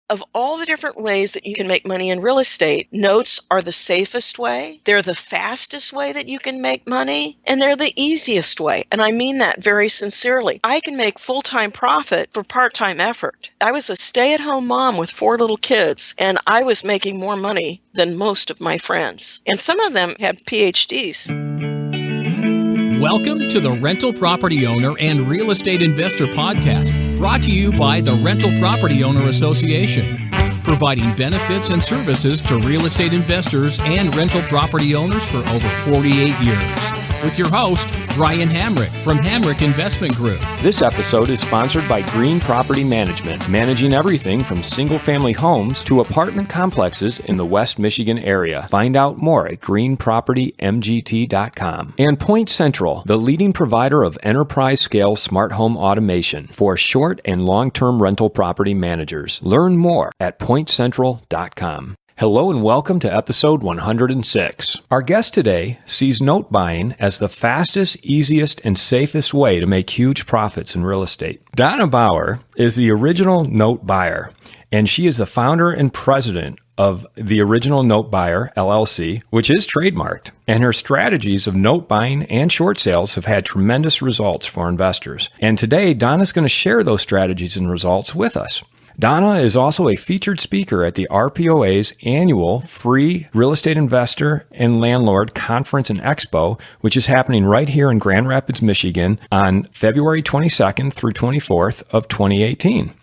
of all the different ways that you can make money in real estate, notes are the safest way, they're the fastest way that you can make money, and they're the easiest way. And I mean that very sincerely. I can make full-time profit for part-time effort. I was a stay-at-home mom with 4 little kids, and I was making more money than most of my friends. And some of them had PhDs. Welcome to the Rental Property Owner and Real Estate Investor Podcast, brought to you by the Rental Property Owner Association, providing benefits and services to real estate investors and rental property owners for over 48 years. With your host, Brian Hamrick from Hamrick Investment Group. This episode is sponsored by Green Property Management, managing everything from single-family homes to apartment complexes in the West Michigan area. Find out more at greenpropertymgt.com. And Point Central, the leading provider of enterprise-scale smart home automation for short and long-term rental property managers. Learn more at pointcentral.com. Hello and welcome to episode 106. Our guest today sees note buying as the fastest, easiest, and safest way to make huge profits in real estate. Donna Bauer is the original note buyer, and she is the founder and president of the Original Note Buyer, LLC, which is trademarked. And her strategies of note buying and short sales have had tremendous results for investors. And today, Donna's going to share those strategies and results with us. Donna is also a featured speaker at the RPOA's annual free real estate investor and landlord conference and expo, which is happening right here in Grand Rapids, Michigan on February 22nd through 24th of 2018.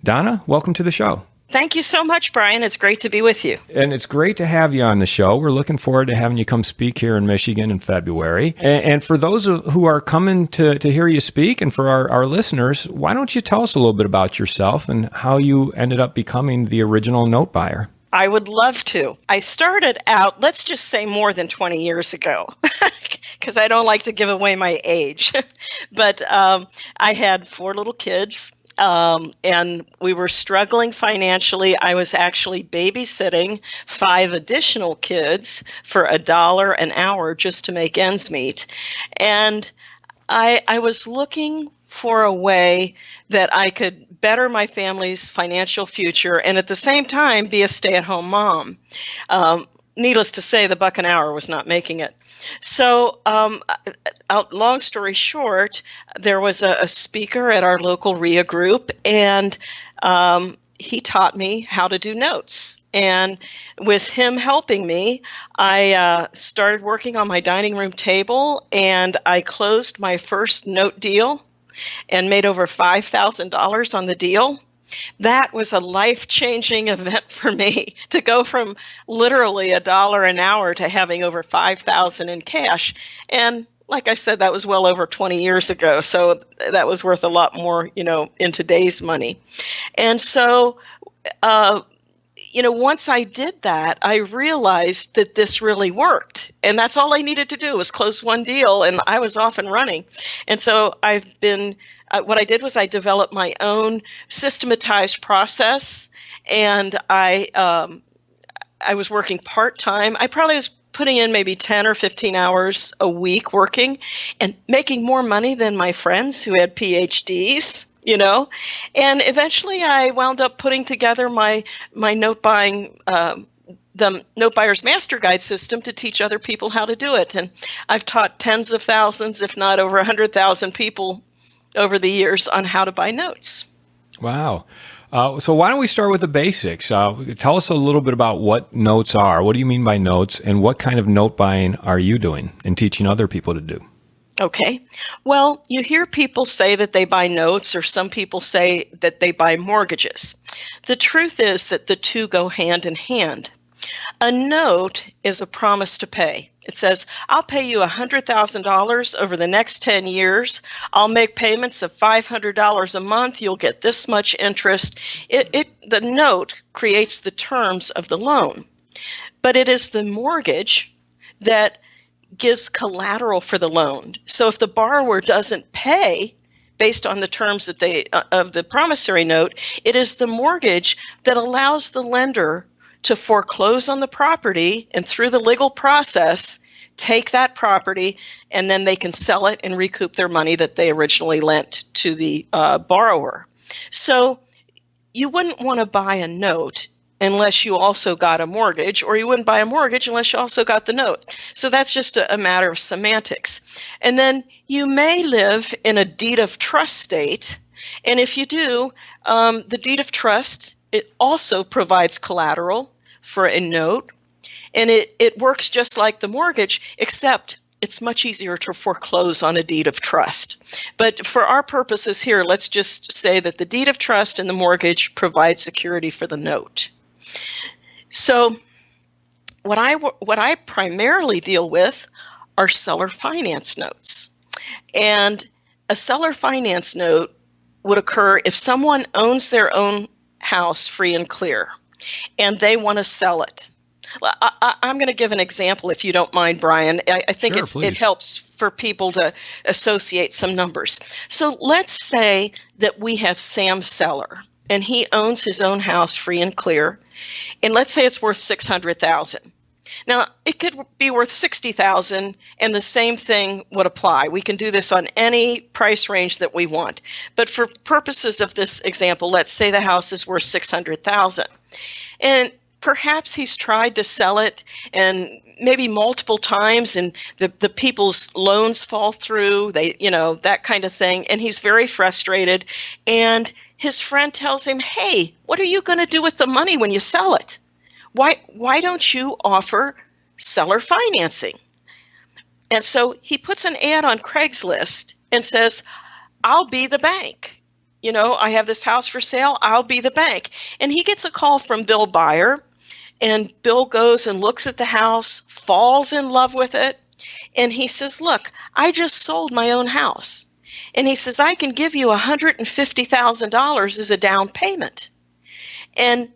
Donna, welcome to the show. Thank you so much, Brian. It's great to be with you. And it's great to have you on the show. We're looking forward to having you come speak here in Michigan in February. And for those who are coming to hear you speak, and for our listeners, why don't you tell us a little bit about yourself and how you ended up becoming the original note buyer? I would love to. I started out, let's just say more than 20 years ago, because I don't like to give away my age. But I had 4 little kids. And we were struggling financially. I was actually babysitting 5 additional kids for $1 an hour just to make ends meet. And I was looking for a way that I could better my family's financial future and at the same time be a stay-at-home mom. Needless to say, the $1 an hour was not making it. So, long story short, there was a speaker at our local RIA group, and he taught me how to do notes. And with him helping me, I started working on my dining room table, and I closed my first note deal and made over $5,000 on the deal. That was a life-changing event for me, to go from literally $1 an hour to having over $5,000 in cash. And like I said, that was well over 20 years ago, so that was worth a lot more, in today's money. And so, once I did that, I realized that this really worked. And that's all I needed to do was close one deal, and I was off and running. And so what I did was I developed my own systematized process, and I was working part-time. I probably was putting in maybe 10 or 15 hours a week working and making more money than my friends who had PhDs. And eventually I wound up putting together my note buying, the Note Buyer's Master Guide system to teach other people how to do it. And I've taught tens of thousands, if not over 100,000 people over the years on how to buy notes. Wow. So why don't we start with the basics? Tell us a little bit about what notes are. What do you mean by notes, and what kind of note buying are you doing and teaching other people to do? Okay. Well, you hear people say that they buy notes, or some people say that they buy mortgages. The truth is that the two go hand in hand. A note is a promise to pay. It says, I'll pay you $100,000 over the next 10 years. I'll make payments of $500 a month. You'll get this much interest. The note creates the terms of the loan, but it is the mortgage that gives collateral for the loan. So if the borrower doesn't pay based on the terms that of the promissory note, it is the mortgage that allows the lender to foreclose on the property, and through the legal process, take that property, and then they can sell it and recoup their money that they originally lent to the borrower. So you wouldn't want to buy a note unless you also got a mortgage, or you wouldn't buy a mortgage unless you also got the note. So that's just a matter of semantics. And then you may live in a deed of trust state. And if you do, the deed of trust, it also provides collateral for a note. And it works just like the mortgage, except it's much easier to foreclose on a deed of trust. But for our purposes here, let's just say that the deed of trust and the mortgage provide security for the note. So what I primarily deal with are seller finance notes. And a seller finance note would occur if someone owns their own house free and clear and they want to sell it. Well, I'm going to give an example, if you don't mind, Brian. I think Sure, it helps for people to associate some numbers. So let's say that we have Sam Seller, and he owns his own house free and clear, and let's say it's worth $600,000. Now, it could be worth $60,000, and the same thing would apply. We can do this on any price range that we want. But for purposes of this example, let's say the house is worth $600,000, and perhaps he's tried to sell it and maybe multiple times, and the people's loans fall through, that kind of thing. And he's very frustrated. And his friend tells him, hey, what are you going to do with the money when you sell it? Why don't you offer seller financing? And so he puts an ad on Craigslist and says, I'll be the bank. I have this house for sale. I'll be the bank. And he gets a call from Bill Bauer. And Bill goes and looks at the house, falls in love with it, and he says, look, I just sold my own house. And he says, I can give you $150,000 as a down payment. And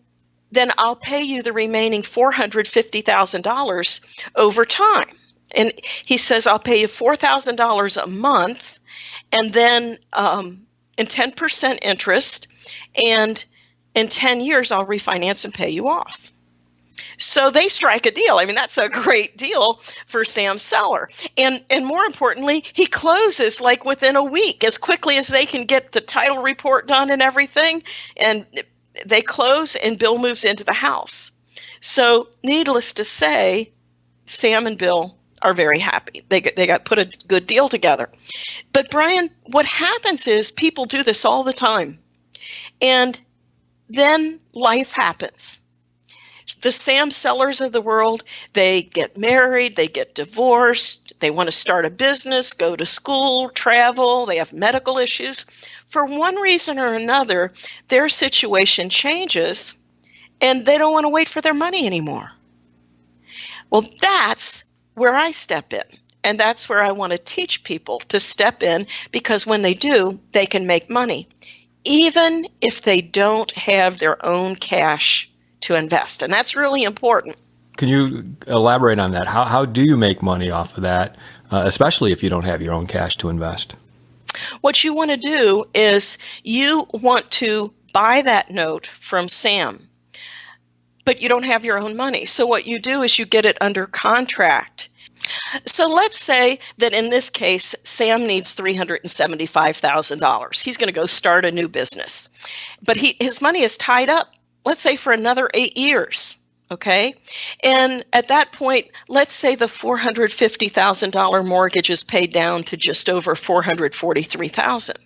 then I'll pay you the remaining $450,000 over time. And he says, I'll pay you $4,000 a month, and then in 10% interest, and in 10 years, I'll refinance and pay you off. So they strike a deal. I mean, that's a great deal for Sam Seller. And more importantly, he closes like within a week, as quickly as they can get the title report done and everything. And they close and Bill moves into the house. So needless to say, Sam and Bill are very happy. They got put a good deal together. But Brian, what happens is people do this all the time. And then life happens. The Sam Sellers of the world, they get married, they get divorced, they want to start a business, go to school, travel, they have medical issues. For one reason or another, their situation changes and they don't want to wait for their money anymore. Well, that's where I step in. And that's where I want to teach people to step in, because when they do, they can make money, even if they don't have their own cash to invest. And that's really important. Can you elaborate on that? How do you make money off of that, especially if you don't have your own cash to invest? What you want to do is you want to buy that note from Sam, but you don't have your own money. So what you do is you get it under contract. So let's say that in this case, Sam needs $375,000. He's going to go start a new business, but his money is tied up, let's say, for another 8 years, okay? And at that point, let's say the $450,000 mortgage is paid down to just over $443,000.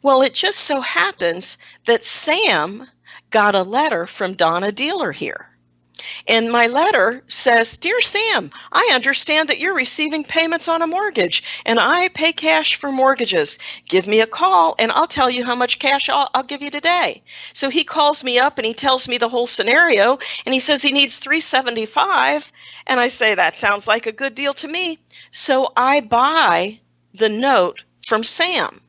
Well, it just so happens that Sam got a letter from Donna Dealer here. And my letter says, Dear Sam, I understand that you're receiving payments on a mortgage, and I pay cash for mortgages. Give me a call, and I'll tell you how much cash I'll give you today. So he calls me up, and he tells me the whole scenario, and he says he needs $375,000, and I say, that sounds like a good deal to me. So I buy the note from Sam.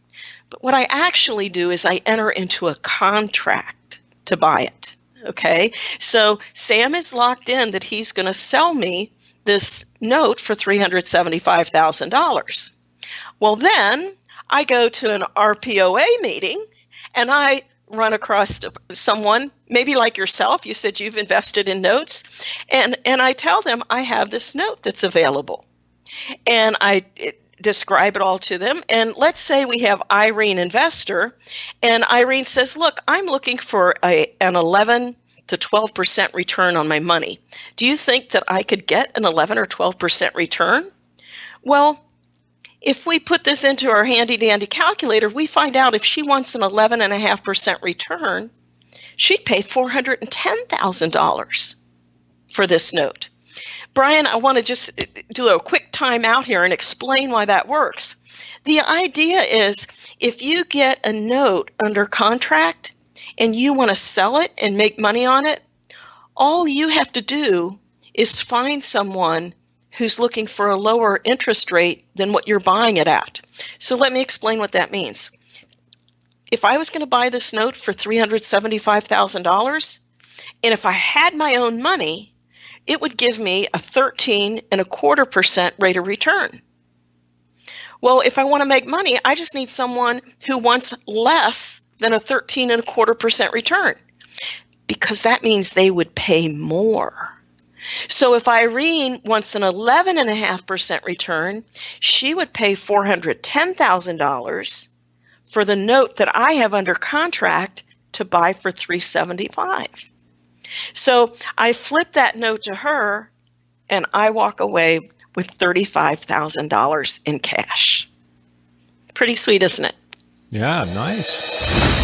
But what I actually do is I enter into a contract to buy it. Okay, so Sam is locked in that he's going to sell me this note for $375,000. Well, then I go to an RPOA meeting and I run across someone, maybe like yourself. You said you've invested in notes, and I tell them I have this note that's available. And describe it all to them. And let's say we have Irene investor, and Irene says, look, I'm looking for an 11 to 12% return on my money. Do you think that I could get an 11 or 12% return? Well, if we put this into our handy-dandy calculator, we find out if she wants an 11.5% return, she'd pay $410,000 for this note. Brian, I want to just do a quick time out here and explain why that works. The idea is if you get a note under contract and you want to sell it and make money on it, all you have to do is find someone who's looking for a lower interest rate than what you're buying it at. So let me explain what that means. If I was going to buy this note for $375,000, and if I had my own money, it would give me a 13.25% rate of return. Well, if I want to make money, I just need someone who wants less than a 13.25% return, because that means they would pay more. So if Irene wants an 11.5% return, she would pay $410,000 for the note that I have under contract to buy for $375,000. So I flip that note to her, and I walk away with $35,000 in cash. Pretty sweet, isn't it? Yeah, nice.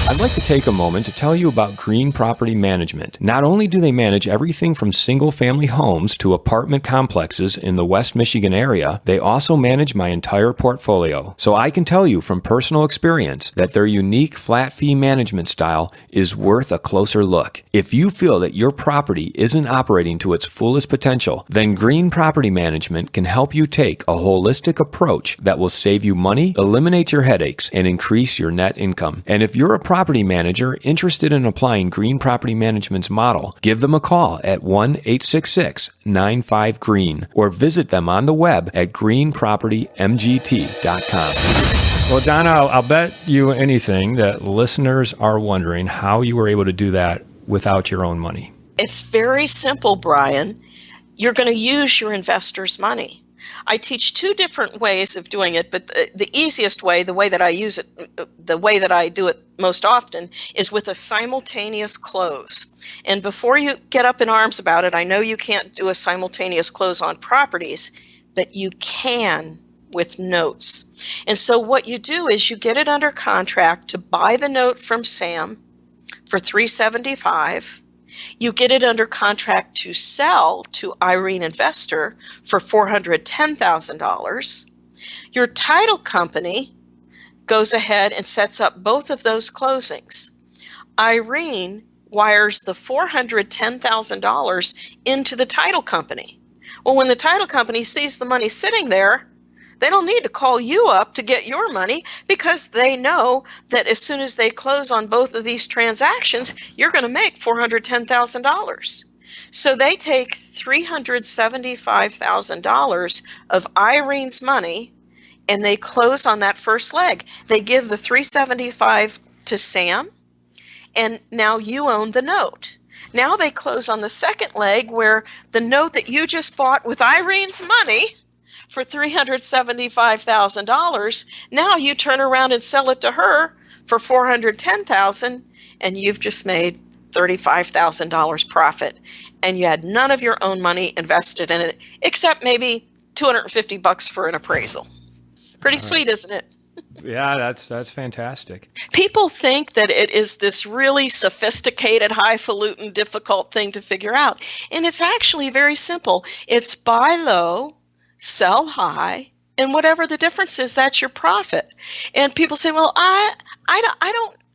I'd like to take a moment to tell you about Green Property Management. Not only do they manage everything from single-family homes to apartment complexes in the West Michigan area, they also manage my entire portfolio. So I can tell you from personal experience that their unique flat fee management style is worth a closer look. If you feel that your property isn't operating to its fullest potential, then Green Property Management can help you take a holistic approach that will save you money, eliminate your headaches, and increase your net income. And if you're a property manager interested in applying Green Property Management's model, give them a call at 1-866-95-GREEN or visit them on the web at greenpropertymgt.com. Well, Donna, I'll bet you anything that listeners are wondering how you were able to do that without your own money. It's very simple, Brian. You're going to use your investors' money. I teach two different ways of doing it, but the easiest way, the way that I use it, the way that I do it most often, is with a simultaneous close. And before you get up in arms about it, I know you can't do a simultaneous close on properties, but you can with notes. And so what you do is you get it under contract to buy the note from Sam for $375,000. You get it under contract to sell to Irene Investor for $410,000. Your title company goes ahead and sets up both of those closings. Irene wires the $410,000 into the title company. Well, when the title company sees the money sitting there, they don't need to call you up to get your money, because they know that as soon as they close on both of these transactions, you're going to make $410,000. So they take $375,000 of Irene's money and they close on that first leg. They give the $375,000 to Sam, and now you own the note. Now they close on the second leg, where the note that you just bought with Irene's money for $375,000, now you turn around and sell it to her for $410,000, and you've just made $35,000 profit, and you had none of your own money invested in it, except maybe $250 for an appraisal. Pretty sweet, isn't it? Yeah, that's fantastic. People think that it is this really sophisticated, highfalutin, difficult thing to figure out, and it's actually very simple. It's buy low, sell high, and whatever the difference is, that's your profit. And people say, well, I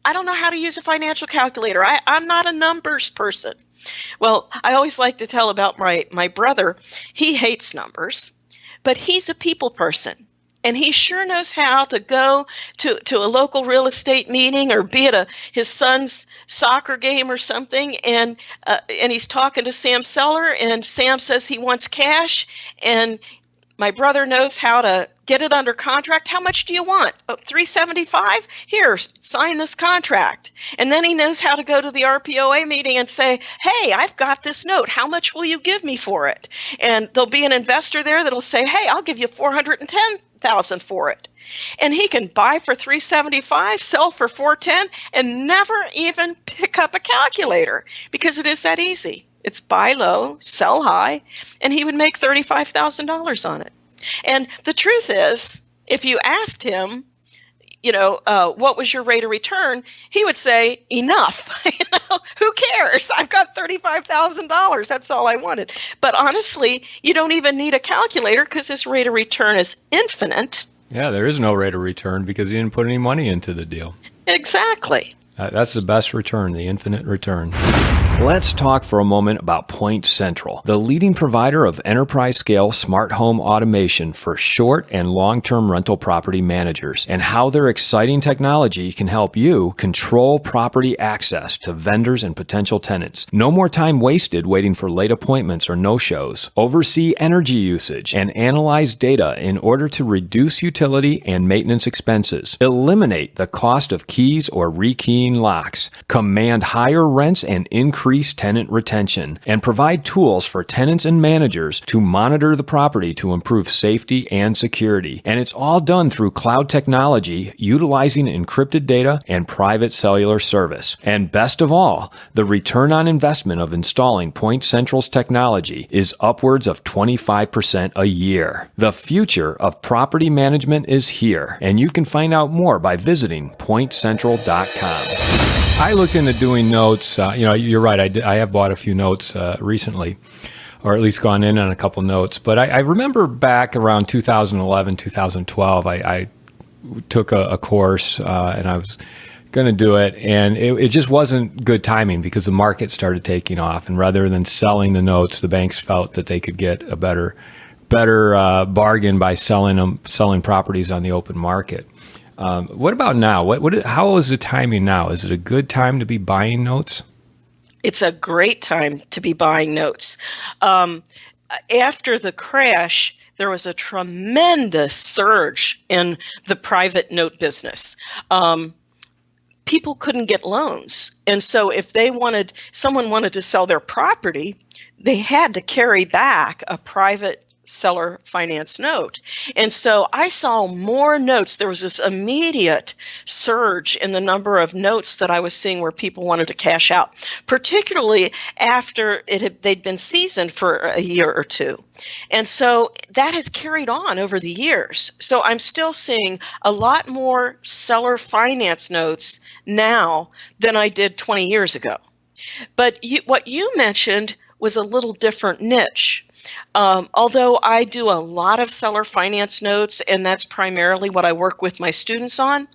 don't know how to use a financial calculator. I'm not a numbers person. Well, I always like to tell about my brother. He hates numbers, but he's a people person. And he sure knows how to go to a local real estate meeting or be at his son's soccer game or something, and he's talking to Sam Seller, and Sam says he wants cash, and my brother knows how to get it under contract. How much do you want? Oh, $375,000? Here, sign this contract. And then he knows how to go to the RPOA meeting and say, hey, I've got this note. How much will you give me for it? And there'll be an investor there that'll say, hey, I'll give you $410,000 $7,000 for it. And he can buy for $375, sell for $410, and never even pick up a calculator because it is that easy. It's buy low, sell high, and he would make $35,000 on it. And the truth is, if you asked him, what was your rate of return? He would say, enough. Who cares? I've got $35,000. That's all I wanted. But honestly, you don't even need a calculator because his rate of return is infinite. Yeah, there is no rate of return because he didn't put any money into the deal. Exactly. That's the best return, the infinite return. Let's talk for a moment about Point Central, the leading provider of enterprise-scale smart home automation for short and long-term rental property managers, and how their exciting technology can help you control property access to vendors and potential tenants. No more time wasted waiting for late appointments or no-shows. Oversee energy usage and analyze data in order to reduce utility and maintenance expenses. Eliminate the cost of keys or rekeying locks. Command higher rents and increase tenant retention, and provide tools for tenants and managers to monitor the property to improve safety and security. And it's all done through cloud technology, utilizing encrypted data and private cellular service. And best of all, the return on investment of installing Point Central's technology is upwards of 25% a year. The future of property management is here, and you can find out more by visiting pointcentral.com. I looked into doing notes. You're right. I have bought a few notes recently, or at least gone in on a couple notes. But I remember back around 2011, 2012, I took a course and I was going to do it. And it just wasn't good timing because the market started taking off. And rather than selling the notes, the banks felt that they could get a better bargain by selling properties on the open market. What about now? How is the timing now? Is it a good time to be buying notes? It's a great time to be buying notes. After the crash, there was a tremendous surge in the private note business. People couldn't get loans. And so if someone wanted to sell their property, they had to carry back a private seller finance note. And so I saw more notes. There was this immediate surge in the number of notes that I was seeing where people wanted to cash out, particularly after they'd been seasoned for a year or two. And so that has carried on over the years. So I'm still seeing a lot more seller finance notes now than I did 20 years ago. But what you mentioned was a little different niche. Although I do a lot of seller finance notes, and that's primarily what I work with my students on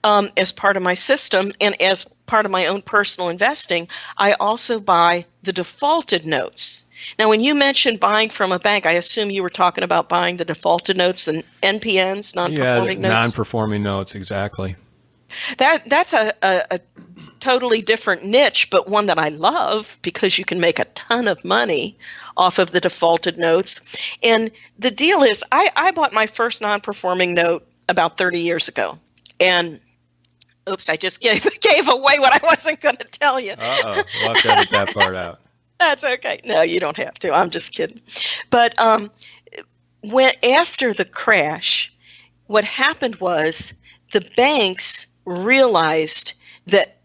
as part of my system and as part of my own personal investing, I also buy the defaulted notes. Now, when you mentioned buying from a bank, I assume you were talking about buying the defaulted notes and NPNs, non-performing notes? Yeah, non-performing notes, exactly. That's a totally different niche, but one that I love because you can make a ton of money off of the defaulted notes. And the deal is I bought my first non-performing note about 30 years ago. And oops, I just gave away what I wasn't going to tell you. Uh-oh, we'll have to edit that part out. That's okay. No, you don't have to. I'm just kidding. But after the crash, what happened was the banks realized that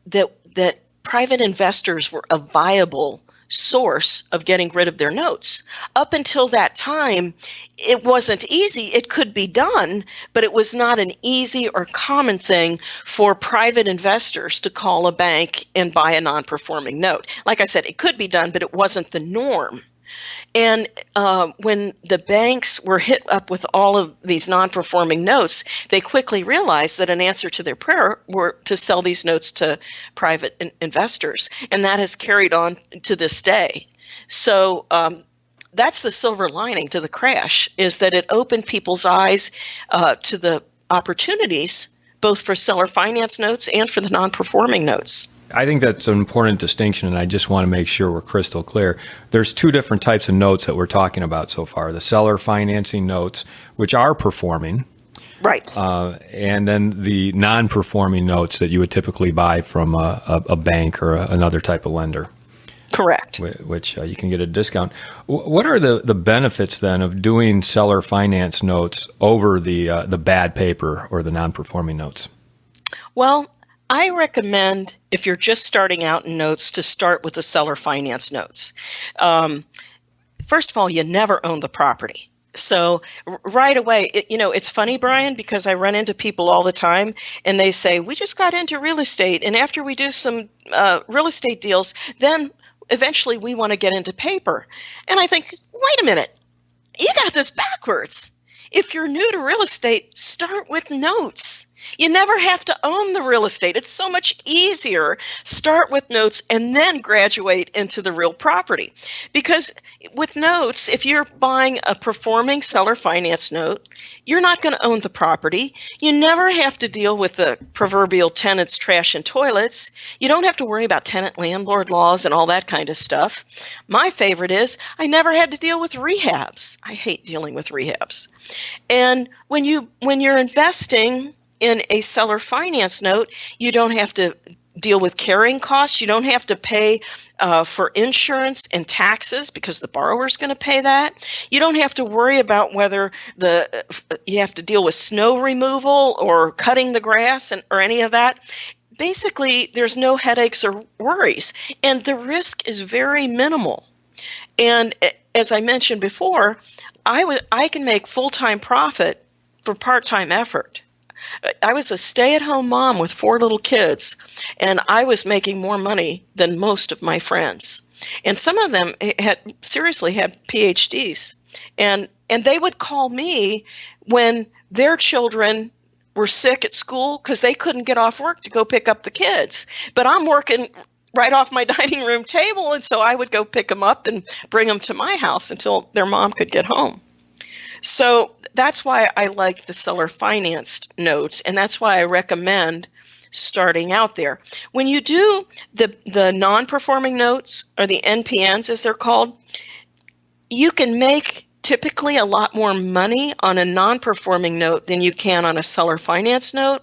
private investors were a viable source of getting rid of their notes. Up until that time, it wasn't easy. It could be done, but it was not an easy or common thing for private investors to call a bank and buy a non-performing note. Like I said, it could be done, but it wasn't the norm. And when the banks were hit up with all of these non-performing notes, they quickly realized that an answer to their prayer were to sell these notes to private investors. And that has carried on to this day. So that's the silver lining to the crash, is that it opened people's eyes to the opportunities, both for seller finance notes and for the non-performing notes. I think that's an important distinction, and I just want to make sure we're crystal clear. There's two different types of notes that we're talking about so far. The seller financing notes, which are performing. Right. And then the non-performing notes that you would typically buy from a bank or another type of lender. Correct. which you can get a discount. What are the benefits then of doing seller finance notes over the bad paper or the non-performing notes? Well, I recommend, if you're just starting out in notes, to start with the seller finance notes. First of all, you never own the property. So right away, it's funny, Brian, because I run into people all the time and they say, we just got into real estate. And after we do some real estate deals, then eventually we want to get into paper. And I think, wait a minute, you got this backwards. If you're new to real estate, start with notes. You never have to own the real estate. It's so much easier. Start with notes and then graduate into the real property. Because with notes, if you're buying a performing seller finance note, you're not going to own the property. You never have to deal with the proverbial tenants, trash, and toilets. You don't have to worry about tenant-landlord laws and all that kind of stuff. My favorite is I never had to deal with rehabs. I hate dealing with rehabs. And when you're investing in a seller finance note, you don't have to deal with carrying costs. You don't have to pay for insurance and taxes because the borrower is going to pay that. You don't have to worry about whether you have to deal with snow removal or cutting the grass or any of that. Basically, there's no headaches or worries, and the risk is very minimal. And as I mentioned before, I can make full-time profit for part-time effort. I was a stay-at-home mom with 4 little kids, and I was making more money than most of my friends. And some of them had PhDs, and they would call me when their children were sick at school because they couldn't get off work to go pick up the kids. But I'm working right off my dining room table, and so I would go pick them up and bring them to my house until their mom could get home. So that's why I like the seller financed notes, and that's why I recommend starting out there. When you do the non-performing notes, or the NPNs as they're called, you can make typically a lot more money on a non-performing note than you can on a seller finance note,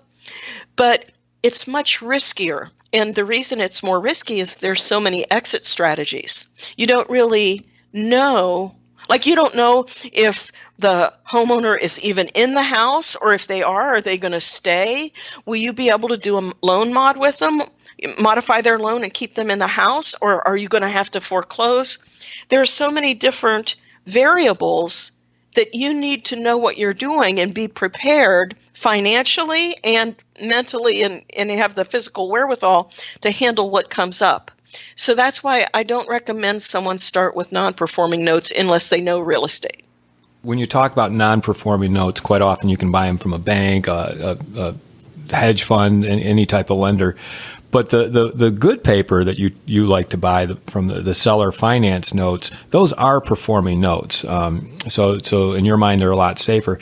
but it's much riskier. And the reason it's more risky is there's so many exit strategies. You don't really know. Like, you don't know if the homeowner is even in the house, or if they are they going to stay? Will you be able to do a loan mod with them, modify their loan and keep them in the house, or are you going to have to foreclose? There are so many different variables that you need to know what you're doing and be prepared financially and mentally and have the physical wherewithal to handle what comes up. So that's why I don't recommend someone start with non-performing notes unless they know real estate. When you talk about non-performing notes, quite often you can buy them from a bank, a hedge fund, any type of lender. But the good paper that you like to buy from the seller finance notes, those are performing notes. So in your mind, they're a lot safer.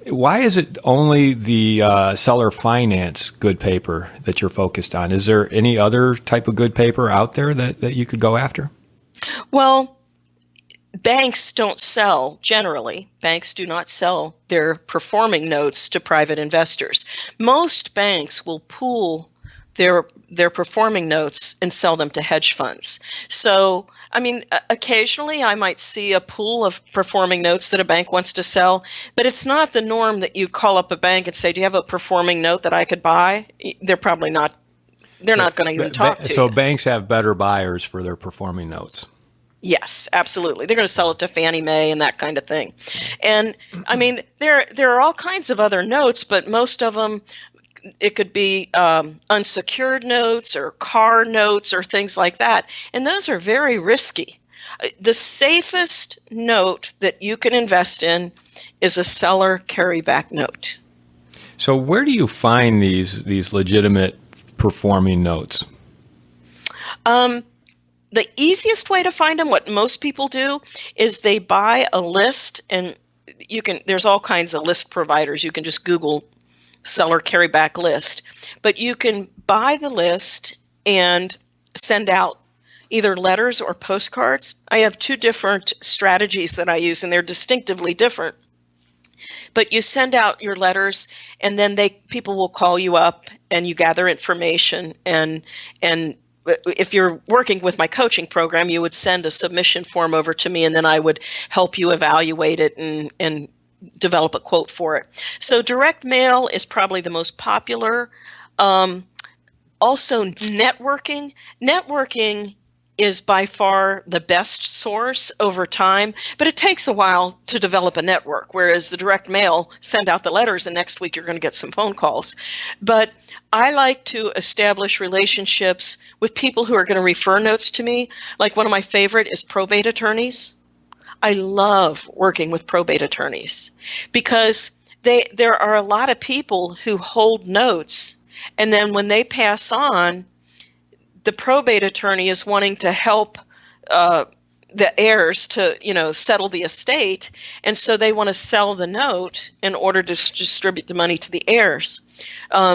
Why is it only the seller finance good paper that you're focused on? Is there any other type of good paper out there that you could go after? Well, banks don't sell, generally, banks do not sell their performing notes to private investors. Most banks will pool their performing notes and sell them to hedge funds. So, I mean, occasionally I might see a pool of performing notes that a bank wants to sell, but it's not the norm that you call up a bank and say, do you have a performing note that I could buy? They're probably not. They're not going to even talk to you. So banks have better buyers for their performing notes. Yes, absolutely. They're going to sell it to Fannie Mae and that kind of thing. And I mean, there are all kinds of other notes, but most of them, it could be unsecured notes or car notes or things like that. And those are very risky. The safest note that you can invest in is a seller carryback note. So where do you find these legitimate performing notes? The easiest way to find them, what most people do, is they buy a list, and there's all kinds of list providers. You can just Google seller carryback list, but you can buy the list and send out either letters or postcards. I have 2 different strategies that I use, and they're distinctively different. But you send out your letters, and then people will call you up, and you gather information and if you're working with my coaching program, you would send a submission form over to me, and then I would help you evaluate it and develop a quote for it. So direct mail is probably the most popular. Also, networking. Networking is by far the best source over time, but it takes a while to develop a network, whereas the direct mail, send out the letters and next week you're going to get some phone calls. But I like to establish relationships with people who are going to refer notes to me. Like one of my favorite is probate attorneys. I love working with probate attorneys because there are a lot of people who hold notes, and then when they pass on, the probate attorney is wanting to help the heirs to, settle the estate, and so they want to sell the note in order to distribute the money to the heirs.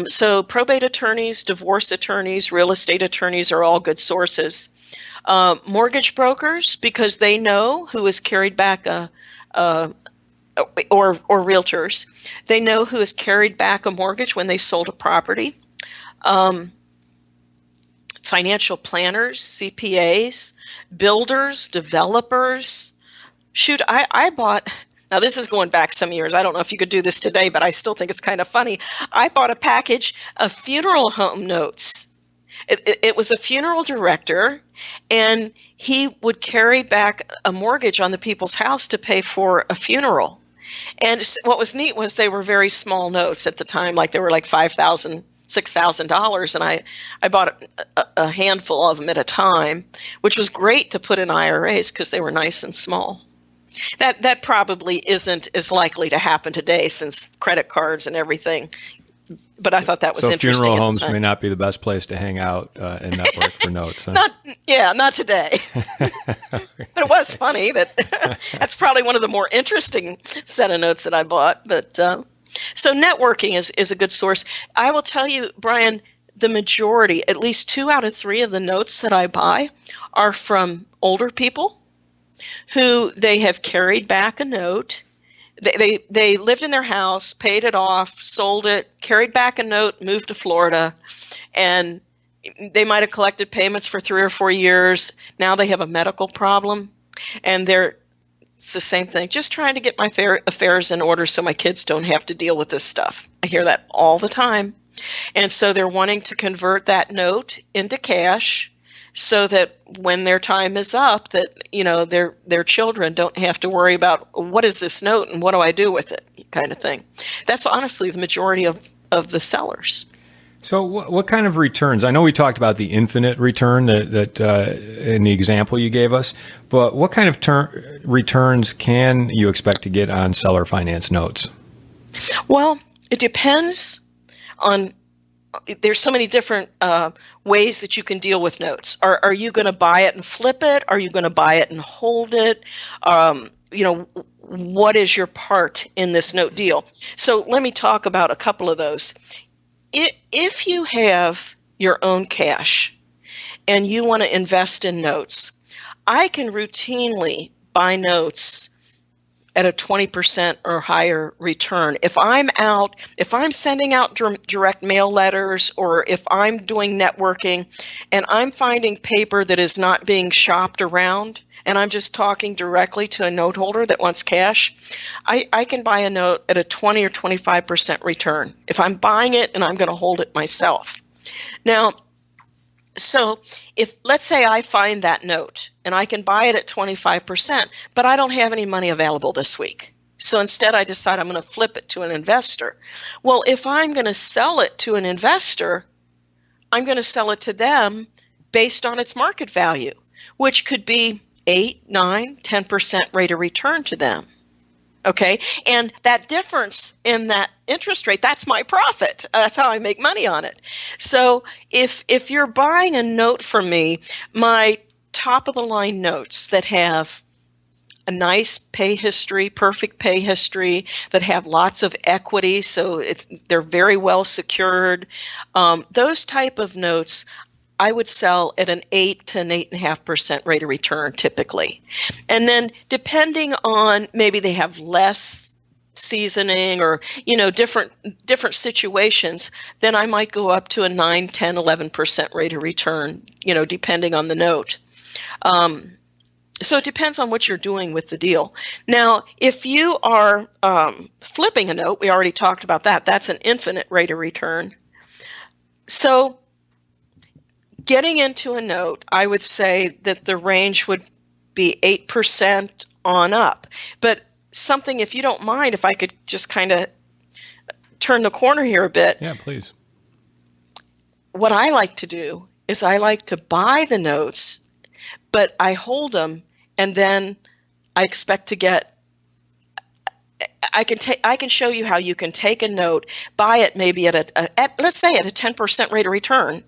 So probate attorneys, divorce attorneys, real estate attorneys are all good sources. Mortgage brokers, because they know who has carried back or realtors, they know who has carried back a mortgage when they sold a property. Financial planners, CPAs, builders, developers. Shoot, I bought, now this is going back some years. I don't know if you could do this today, but I still think it's kind of funny. I bought a package of funeral home notes. It was a funeral director, and he would carry back a mortgage on the people's house to pay for a funeral. And what was neat was they were very small notes at the time, like they were like $5,000, $6,000, and I bought a handful of them at a time, which was great to put in IRAs because they were nice and small. That probably isn't as likely to happen today since credit cards and everything. But I thought that was interesting. Funeral homes may not be the best place to hang out and network for notes. Huh? Not today. But it was funny that that's probably one of the more interesting set of notes that I bought. But so networking is a good source. I will tell you, Brian, the majority, at least 2 out of 3 of the notes that I buy are from older people who they have carried back a note. They lived in their house, paid it off, sold it, carried back a note, moved to Florida, and they might have collected payments for 3 or 4 years. Now they have a medical problem, and it's the same thing. Just trying to get my affairs in order so my kids don't have to deal with this stuff. I hear that all the time. And so they're wanting to convert that note into cash so that when their time is up, that their children don't have to worry about what is this note and what do I do with it, kind of thing. That's honestly the majority of the sellers. So what kind of returns? I know we talked about the infinite return that in the example you gave us, but what kind of returns can you expect to get on seller finance notes? Well, it depends on. There's so many different ways that you can deal with notes. Are you going to buy it and flip it? Are you going to buy it and hold it? What is your part in this note deal? So let me talk about a couple of those. If you have your own cash and you want to invest in notes, I can routinely buy notes at a 20% or higher return. If I'm sending out direct mail letters, or if I'm doing networking and I'm finding paper that is not being shopped around, and I'm just talking directly to a note holder that wants cash, I can buy a note at a 20 or 25% return if I'm buying it and I'm going to hold it myself. Now, so if, let's say I find that note and I can buy it at 25%, but I don't have any money available this week. So instead I decide I'm going to flip it to an investor. Well, if I'm going to sell it to an investor, I'm going to sell it to them based on its market value, which could be 8, 9, 10% rate of return to them. Okay, and that difference in that interest rate, that's my profit. That's how I make money on it. So if you're buying a note from me, my top of the line notes that have a nice pay history, perfect pay history, that have lots of equity, so they're very well secured, those type of notes I would sell at an 8 to an 8.5% rate of return typically. And then depending on, maybe they have less seasoning or, different situations, then I might go up to a 9, 10, 11% rate of return, depending on the note. So it depends on what you're doing with the deal. Now, if you are flipping a note, we already talked about that. That's an infinite rate of return. So getting into a note, I would say that the range would be 8% on up. But something, if you don't mind, if I could just kind of turn the corner here a bit. Yeah, please. What I like to do is I like to buy the notes, but I hold them, and then I expect to get, I can show you how you can take a note, buy it maybe at let's say at a 10% rate of return,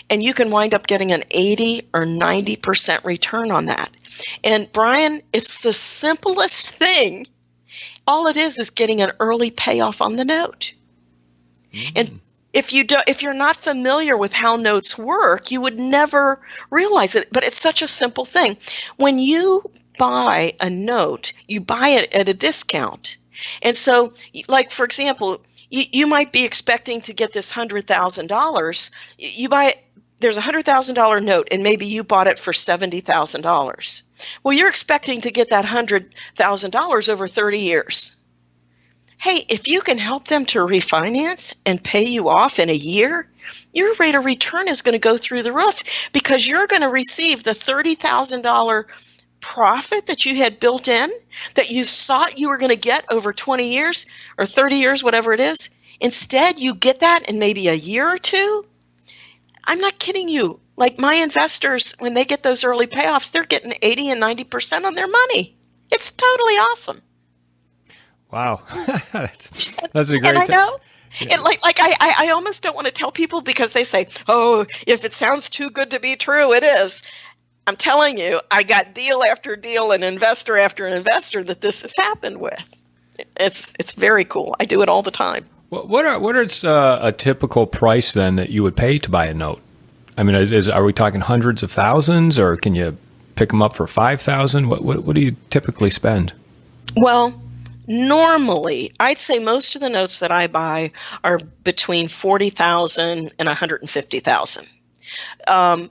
and you can wind up getting an 80 or 90% return on that. And Brian, it's the simplest thing. All it is getting an early payoff on the note. Mm. And if you're not familiar with how notes work, you would never realize it. But it's such a simple thing. When you buy a note, you buy it at a discount. And so, like, for example, you might be expecting to get this $100,000. You buy it, there's a $100,000 note, and maybe you bought it for $70,000. Well, you're expecting to get that $100,000 over 30 years. Hey, if you can help them to refinance and pay you off in a year, your rate of return is going to go through the roof because you're going to receive the $30,000 profit that you had built in, that you thought you were going to get over 20 years or 30 years, whatever it is. Instead, you get that in maybe a year or two. I'm not kidding you. Like my investors, when they get those early payoffs, they're getting 80 and 90% on their money. It's totally awesome. Wow. that's a great. And I know. Yeah. I almost don't want to tell people because they say, oh, if it sounds too good to be true, it is. I'm telling you, I got deal after deal and investor after investor that this has happened with. It's very cool. I do it all the time. What is a typical price then that you would pay to buy a note? I mean, are we talking hundreds of thousands, or can you pick them up for $5,000? What do you typically spend? Well, normally, I'd say most of the notes that I buy are between $40,000 and $150,000.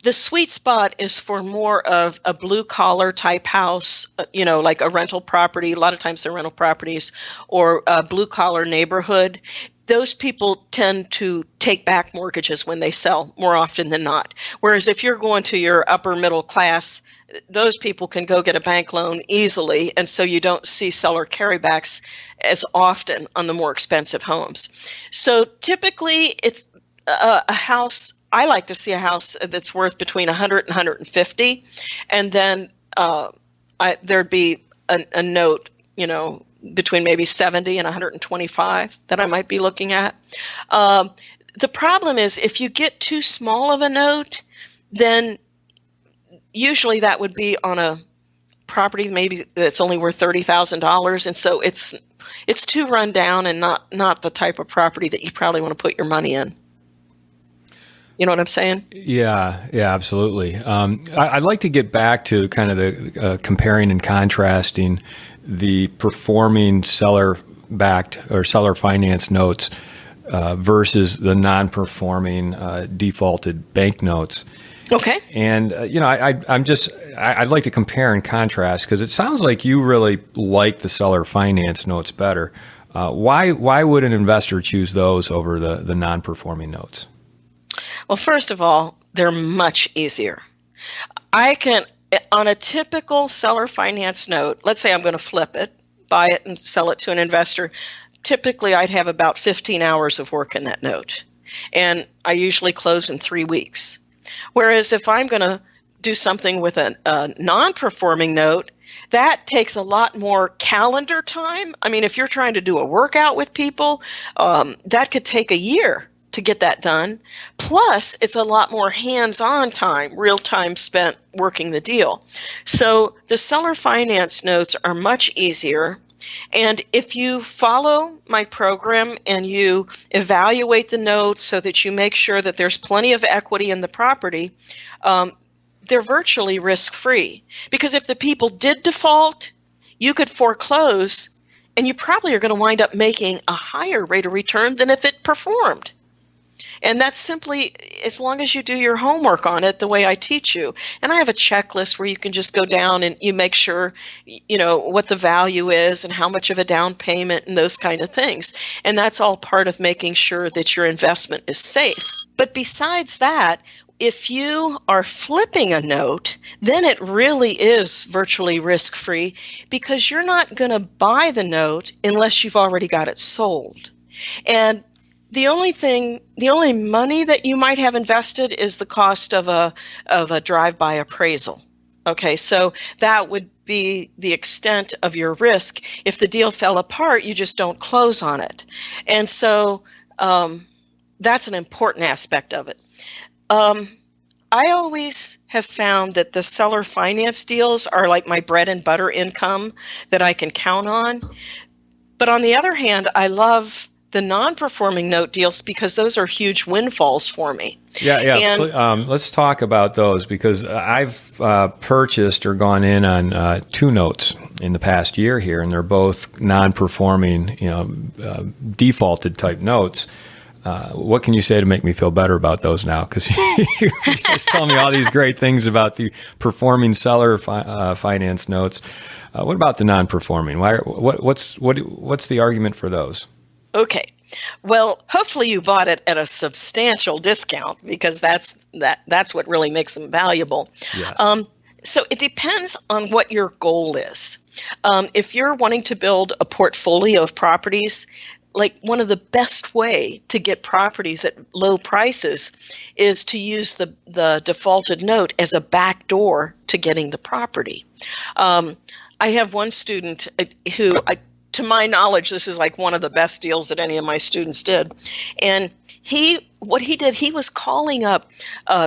The sweet spot is for more of a blue collar type house, like a rental property. A lot of times they're rental properties, or a blue collar neighborhood. Those people tend to take back mortgages when they sell more often than not. Whereas if you're going to your upper middle class, those people can go get a bank loan easily, and so you don't see seller carrybacks as often on the more expensive homes. So typically it's a house. I like to see a house that's worth between 100 and 150, and then there'd be a note, between maybe 70 and 125 that I might be looking at. The problem is if you get too small of a note, then usually that would be on a property maybe that's only worth $30,000, and so it's too run down and not the type of property that you probably want to put your money in. You know what I'm saying? Yeah, absolutely. I'd like to get back to kind of the comparing and contrasting the performing seller-backed or seller-financed notes versus the non-performing defaulted bank notes. Okay. And I'd like to compare and contrast because it sounds like you really like the seller finance notes better. Why would an investor choose those over the non-performing notes? Well, first of all, they're much easier. I can, on a typical seller finance note, let's say I'm going to flip it, buy it and sell it to an investor. Typically, I'd have about 15 hours of work in that note. And I usually close in 3 weeks. Whereas if I'm going to do something with a non-performing note, that takes a lot more calendar time. I mean, if you're trying to do a workout with people, that could take a year to get that done. Plus, it's a lot more hands-on time, real time spent working the deal. So the seller finance notes are much easier. And if you follow my program and you evaluate the notes so that you make sure that there's plenty of equity in the property, they're virtually risk-free. Because if the people did default, you could foreclose and you probably are going to wind up making a higher rate of return than if it performed. And that's simply as long as you do your homework on it the way I teach you. And I have a checklist where you can just go down and you make sure, what the value is and how much of a down payment and those kind of things. And that's all part of making sure that your investment is safe. But besides that, if you are flipping a note, then it really is virtually risk-free because you're not going to buy the note unless you've already got it sold. And the only money that you might have invested is the cost of a drive-by appraisal. Okay, so that would be the extent of your risk. If the deal fell apart, you just don't close on it. And so that's an important aspect of it. I always have found that the seller finance deals are like my bread and butter income that I can count on. But on the other hand, I love the non-performing note deals because those are huge windfalls for me. Yeah. And let's talk about those because I've purchased or gone in on 2 notes in the past year here, and they're both non-performing, defaulted type notes. What can you say to make me feel better about those now? Because you just tell me all these great things about the performing seller finance notes. What about the non-performing? What's the argument for those? Okay. Well, hopefully you bought it at a substantial discount because that's what really makes them valuable. Yes. So it depends on what your goal is. If you're wanting to build a portfolio of properties, like one of the best way to get properties at low prices is to use the defaulted note as a back door to getting the property. I have one student who, to my knowledge, this is like one of the best deals that any of my students did. And what he did, he was calling up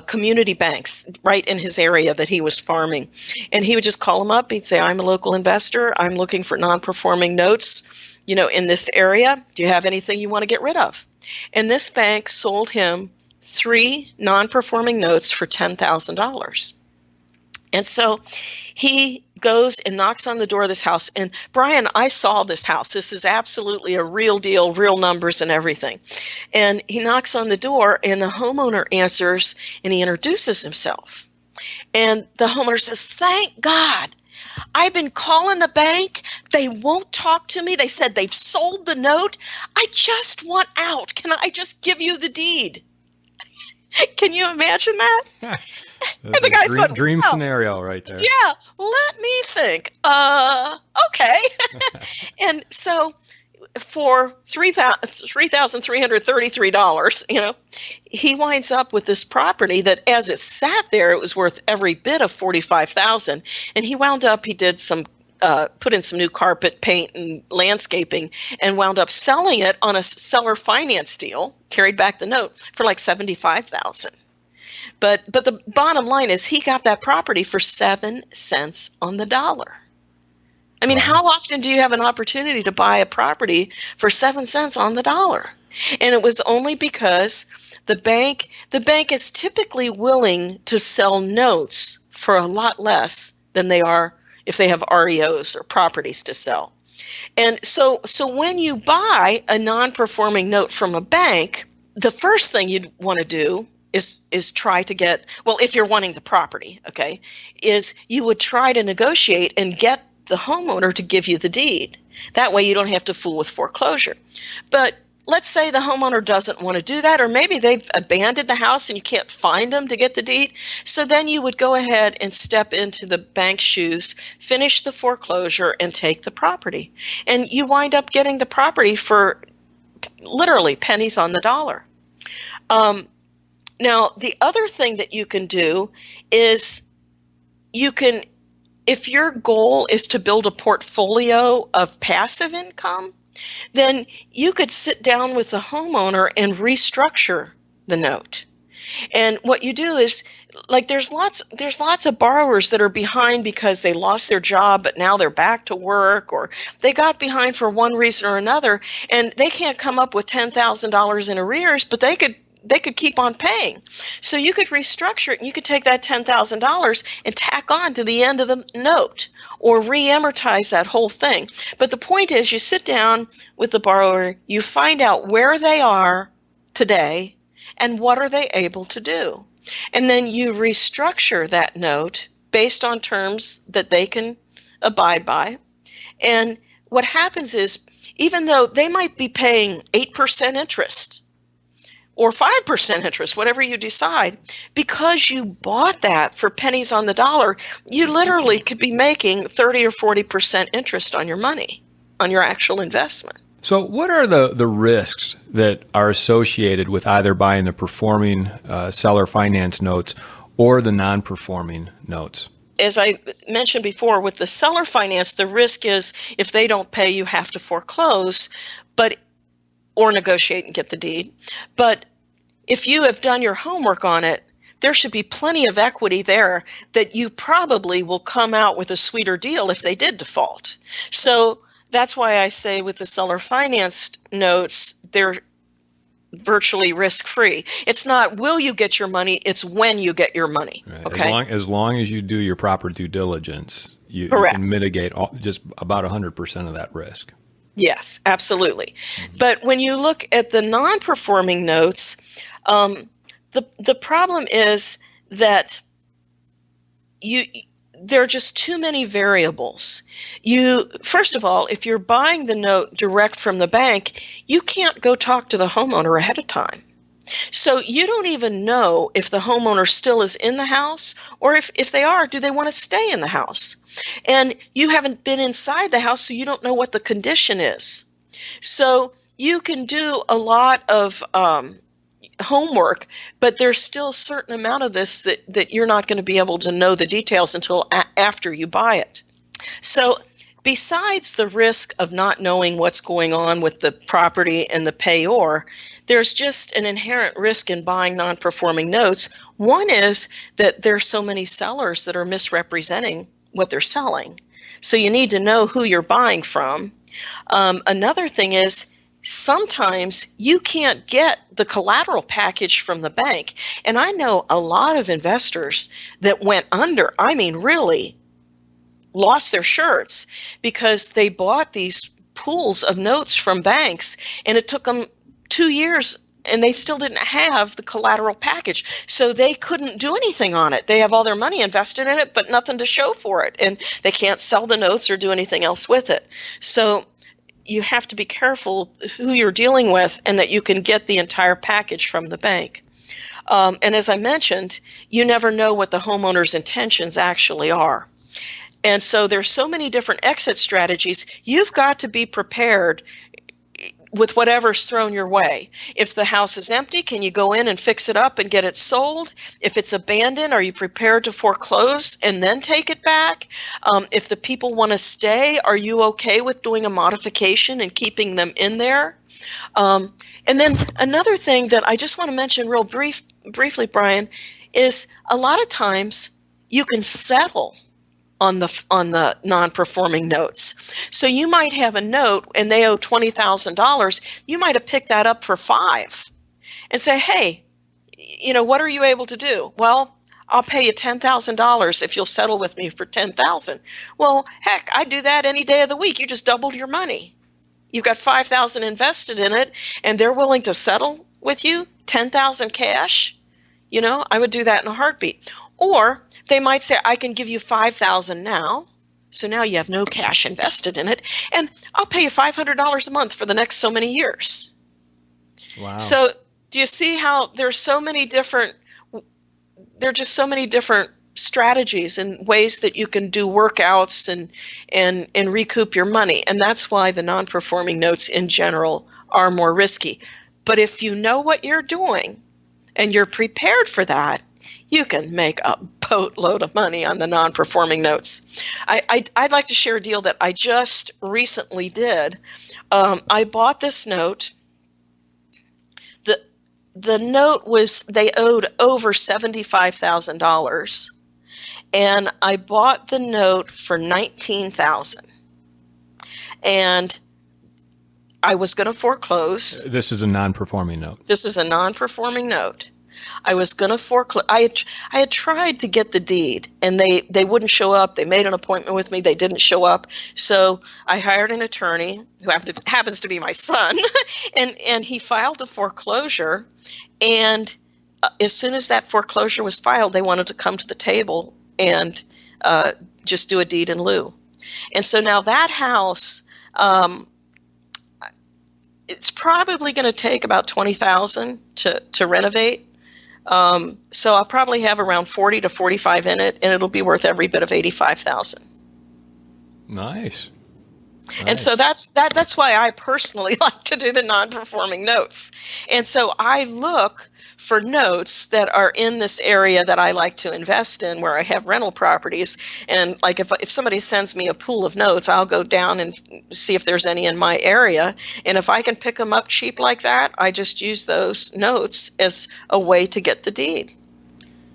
community banks right in his area that he was farming. And he would just call them up. He'd say, I'm a local investor. I'm looking for non-performing notes, in this area. Do you have anything you want to get rid of? And this bank sold him 3 non-performing notes for $10,000. And so he goes and knocks on the door of this house. And Brian, I saw this house. This is absolutely a real deal, real numbers and everything. And he knocks on the door and the homeowner answers and he introduces himself. And the homeowner says, thank God. I've been calling the bank. They won't talk to me. They said they've sold the note. I just want out. Can I just give you the deed? Can you imagine that? That's and the guy's going, dream scenario right there. Yeah, let me think. Okay. And so for $3,333, he winds up with this property that as it sat there, it was worth every bit of $45,000. And he wound up, he did some put in some new carpet, paint, and landscaping, and wound up selling it on a seller finance deal, carried back the note for like $75,000. But the bottom line is he got that property for 7 cents on the dollar. I mean, how often do you have an opportunity to buy a property for 7 cents on the dollar? And it was only because the bank is typically willing to sell notes for a lot less than they are if they have REOs or properties to sell. And so when you buy a non-performing note from a bank, the first thing you'd want to do is try to get, well, if you're wanting the property, okay, is you would try to negotiate and get the homeowner to give you the deed. That way you don't have to fool with foreclosure. But let's say the homeowner doesn't want to do that, or maybe they've abandoned the house and you can't find them to get the deed. So then you would go ahead and step into the bank's shoes, finish the foreclosure, and take the property. And you wind up getting the property for literally pennies on the dollar. Now, the other thing that you can do is if your goal is to build a portfolio of passive income, then you could sit down with the homeowner and restructure the note. And what you do is, like, there's lots of borrowers that are behind because they lost their job, but now they're back to work, or they got behind for one reason or another, and they can't come up with $10,000 in arrears, but they could they could keep on paying. So you could restructure it, and you could take that $10,000 and tack on to the end of the note or re-amortize that whole thing. But the point is, you sit down with the borrower, you find out where they are today and what are they able to do. And then you restructure that note based on terms that they can abide by. And what happens is, even though they might be paying 8% interest or 5% interest, whatever you decide, because you bought that for pennies on the dollar, you literally could be making 30 or 40% interest on your money, on your actual investment. So what are the risks that are associated with either buying the performing seller finance notes or the non-performing notes? As I mentioned before, with the seller finance, the risk is if they don't pay, you have to foreclose, or negotiate and get the deed. But if you have done your homework on it, there should be plenty of equity there that you probably will come out with a sweeter deal if they did default. So that's why I say with the seller financed notes, they're virtually risk-free. It's not will you get your money, it's when you get your money. Right. Okay. As long as you do your proper due diligence, you can mitigate just about 100% of that risk. Yes, absolutely. Mm-hmm. But when you look at the non-performing notes, the problem is that there are just too many variables. First of all, if you're buying the note direct from the bank, you can't go talk to the homeowner ahead of time. So you don't even know if the homeowner still is in the house, or if they are, do they want to stay in the house? And you haven't been inside the house, so you don't know what the condition is. So you can do a lot of homework, but there's still a certain amount of this that you're not going to be able to know the details until after you buy it. So besides the risk of not knowing what's going on with the property and the payor, there's just an inherent risk in buying non-performing notes. One is that there's so many sellers that are misrepresenting what they're selling. So you need to know who you're buying from. Another thing is sometimes you can't get the collateral package from the bank. And I know a lot of investors that went under, really lost their shirts because they bought these pools of notes from banks, and it took them 2 years and they still didn't have the collateral package. So they couldn't do anything on it. They have all their money invested in it, but nothing to show for it. And they can't sell the notes or do anything else with it. So you have to be careful who you're dealing with and that you can get the entire package from the bank. And as I mentioned, you never know what the homeowner's intentions actually are. And so there's so many different exit strategies. You've got to be prepared with whatever's thrown your way. If the house is empty, can you go in and fix it up and get it sold? If it's abandoned, are you prepared to foreclose and then take it back? If the people want to stay, are you okay with doing a modification and keeping them in there? And then another thing that I just want to mention real briefly, Brian, is a lot of times you can settle on the non-performing notes. So you might have a note and they owe $20,000. You might have picked that up for $5,000 and say, hey, what are you able to do? Well, I'll pay you $10,000 if you'll settle with me for $10,000. Well, heck, I'd do that any day of the week. You just doubled your money. You've got $5,000 invested in it, and they're willing to settle with you, $10,000 cash. I would do that in a heartbeat. Or they might say, I can give you $5,000 now. So now you have no cash invested in it, and I'll pay you $500 a month for the next so many years. Wow. So do you see how there are just so many different strategies and ways that you can do workouts and recoup your money. And that's why the non-performing notes in general are more risky. But if you know what you're doing and you're prepared for that, you can make a boatload of money on the non-performing notes. I'd like to share a deal that I just recently did. I bought this note. The note they owed over $75,000, and I bought the note for $19,000. And I was going to foreclose. This is a non-performing note. This is a non-performing note. I was going to foreclose. I had tried to get the deed, and they wouldn't show up. They made an appointment with me. They didn't show up. So I hired an attorney who happens to be my son, and he filed the foreclosure. And as soon as that foreclosure was filed, they wanted to come to the table and just do a deed in lieu. And so now that house, it's probably going to take about $20,000 to renovate. So I'll probably have around 40 to 45 in it, and it'll be worth every bit of $85,000. Nice. And so that's why I personally like to do the non-performing notes. And so I look for notes that are in this area that I like to invest in, where I have rental properties. And like if somebody sends me a pool of notes, I'll go down and see if there's any in my area. And if I can pick them up cheap like that, I just use those notes as a way to get the deed.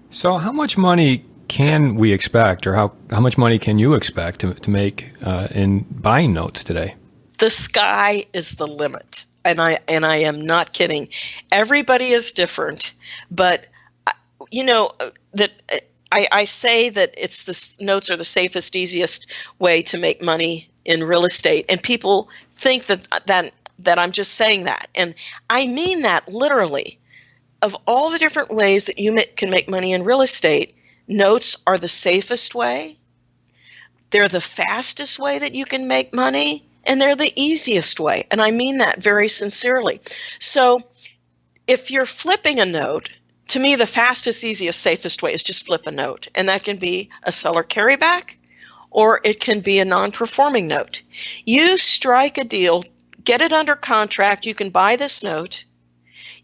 So how much money can we expect, or how much money can you expect to make in buying notes today? The sky is the limit. And I am not kidding. Everybody is different, but that I say that notes are the safest, easiest way to make money in real estate, and people think that I'm just saying that, and I mean that literally. Of all the different ways that you can make money in real estate, notes are the safest way. They're the fastest way that you can make money. And they're the easiest way. And I mean that very sincerely. So if you're flipping a note, to me, the fastest, easiest, safest way is just flip a note. And that can be a seller carryback, or it can be a non-performing note. You strike a deal, get it under contract. You can buy this note.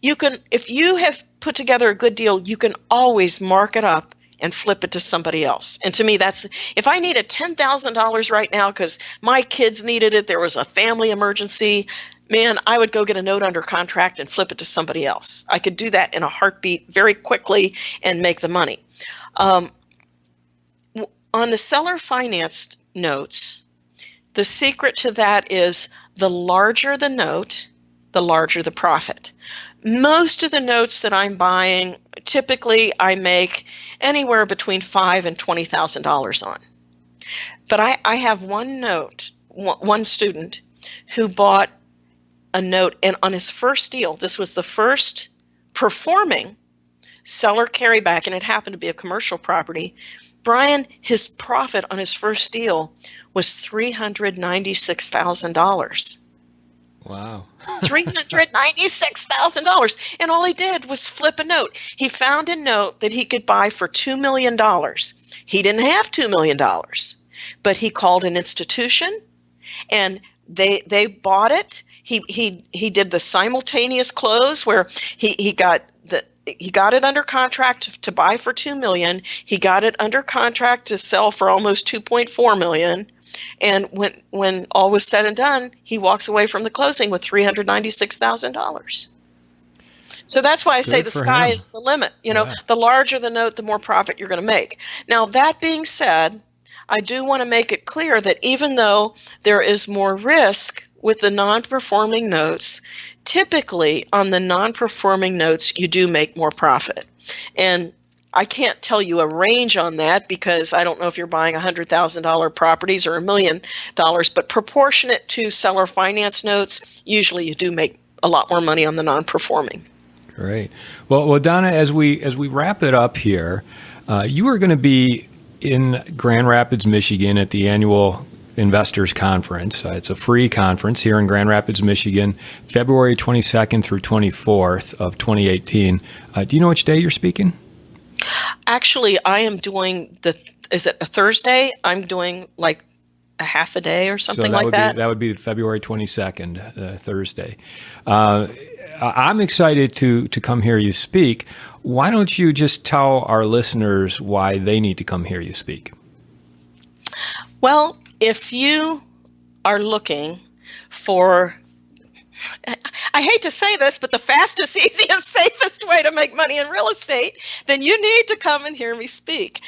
You can, if you have put together a good deal, you can always mark it up and flip it to somebody else. And to me, that's, if I needed $10,000 right now because my kids needed it, there was a family emergency, man, I would go get a note under contract and flip it to somebody else. I could do that in a heartbeat very quickly and make the money. On the seller financed notes, the secret to that is the larger the note, the larger the profit. Most of the notes that I'm buying, typically I make anywhere between $5,000 and $20,000 on. But I have one student who bought a note, and on his first deal, this was the first performing seller carryback, and it happened to be a commercial property. Brian, his profit on his first deal was $396,000. Wow. $396,000. And all he did was flip a note. He found a note that he could buy for $2 million. He didn't have $2 million, but he called an institution and they bought it. He did the simultaneous close where he got it under contract to buy for $2 million. He got it under contract to sell for almost $2.4 million. And when all was said and done, he walks away from the closing with $396,000. So that's why I say the sky is the limit. The larger the note, the more profit you're going to make. Now, that being said, I do want to make it clear that even though there is more risk with the non-performing notes, typically on the non-performing notes, you do make more profit. And I can't tell you a range on that because I don't know if you're buying $100,000 properties or $1 million, but proportionate to seller finance notes, usually you do make a lot more money on the non-performing. Great. Well, Donna, as we wrap it up here, you are going to be in Grand Rapids, Michigan at the annual Investors Conference. It's a free conference here in Grand Rapids, Michigan, February 22nd through 24th of 2018. Do you know which day you're speaking? Actually, I am doing is it a Thursday? I'm doing like a half a day or something like that. That would be February 22nd, Thursday. I'm excited to come hear you speak. Why don't you just tell our listeners why they need to come hear you speak? Well, if you are looking for, I hate to say this, but the fastest, easiest, safest way to make money in real estate, then you need to come and hear me speak.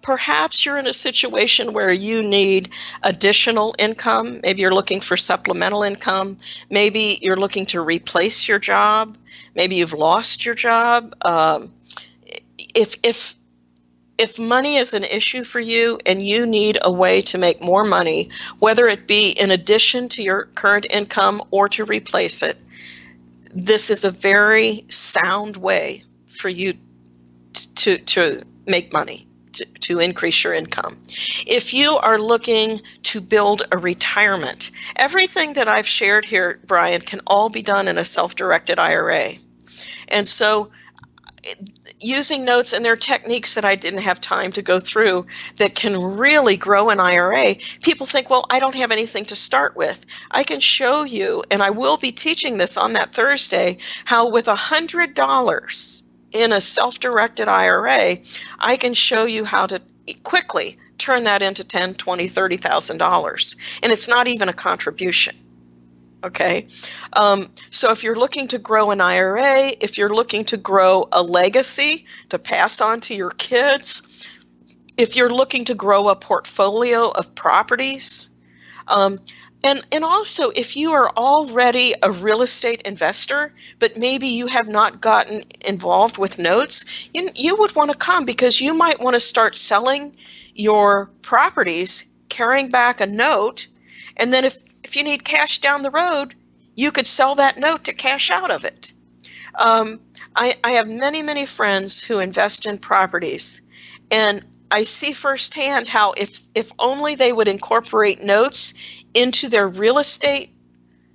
Perhaps you're in a situation where you need additional income. Maybe you're looking for supplemental income. Maybe you're looking to replace your job. Maybe you've lost your job. If money is an issue for you and you need a way to make more money, whether it be in addition to your current income or to replace it, this is a very sound way for you to make money, to increase your income. If you are looking to build a retirement, everything that I've shared here, Brian, can all be done in a self-directed IRA. And so using notes, and there are techniques that I didn't have time to go through that can really grow an IRA. People think, well, I don't have anything to start with. I can show you, and I will be teaching this on that Thursday, how with $100 in a self-directed IRA, I can show you how to quickly turn that into $10,000, $20,000, $30,000. And it's not even a contribution. Okay, so if you're looking to grow an IRA, if you're looking to grow a legacy to pass on to your kids, if you're looking to grow a portfolio of properties, and also if you are already a real estate investor, but maybe you have not gotten involved with notes, you would want to come because you might want to start selling your properties, carrying back a note, and then if you need cash down the road, you could sell that note to cash out of it. I have many, many friends who invest in properties, and I see firsthand how if only they would incorporate notes into their real estate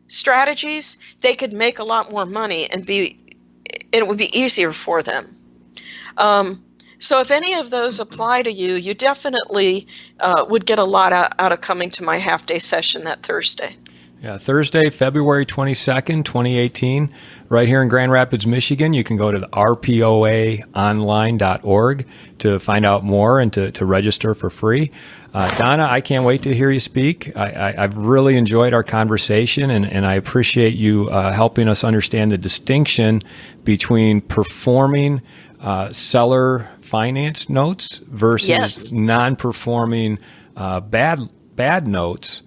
strategies, they could make a lot more money and it would be easier for them. So if any of those apply to you, you definitely would get a lot out of coming to my half-day session that Thursday. Yeah, Thursday, February 22nd, 2018, right here in Grand Rapids, Michigan. You can go to the rpoaonline.org to find out more and to register for free. Donna, I can't wait to hear you speak. I've really enjoyed our conversation, and I appreciate you helping us understand the distinction between performing seller finance notes versus non-performing bad notes.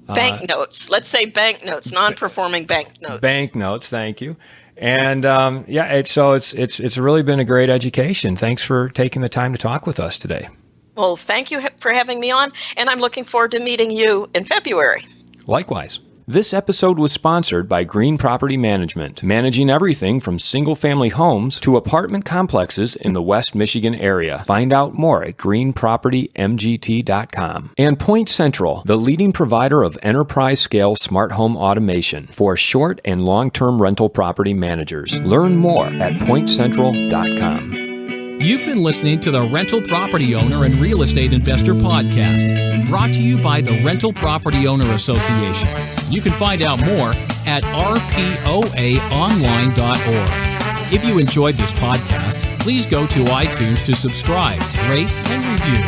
Bank notes. Let's say bank notes, non-performing bank notes. Bank notes, thank you. And it's really been a great education. Thanks for taking the time to talk with us today. Well, thank you for having me on, and I'm looking forward to meeting you in February. Likewise. This episode was sponsored by Green Property Management, managing everything from single-family homes to apartment complexes in the West Michigan area. Find out more at greenpropertymgt.com. And Point Central, the leading provider of enterprise-scale smart home automation for short and long-term rental property managers. Learn more at pointcentral.com. You've been listening to the Rental Property Owner and Real Estate Investor Podcast, brought to you by the Rental Property Owner Association. You can find out more at rpoaonline.org. If you enjoyed this podcast, please go to iTunes to subscribe, rate, and review.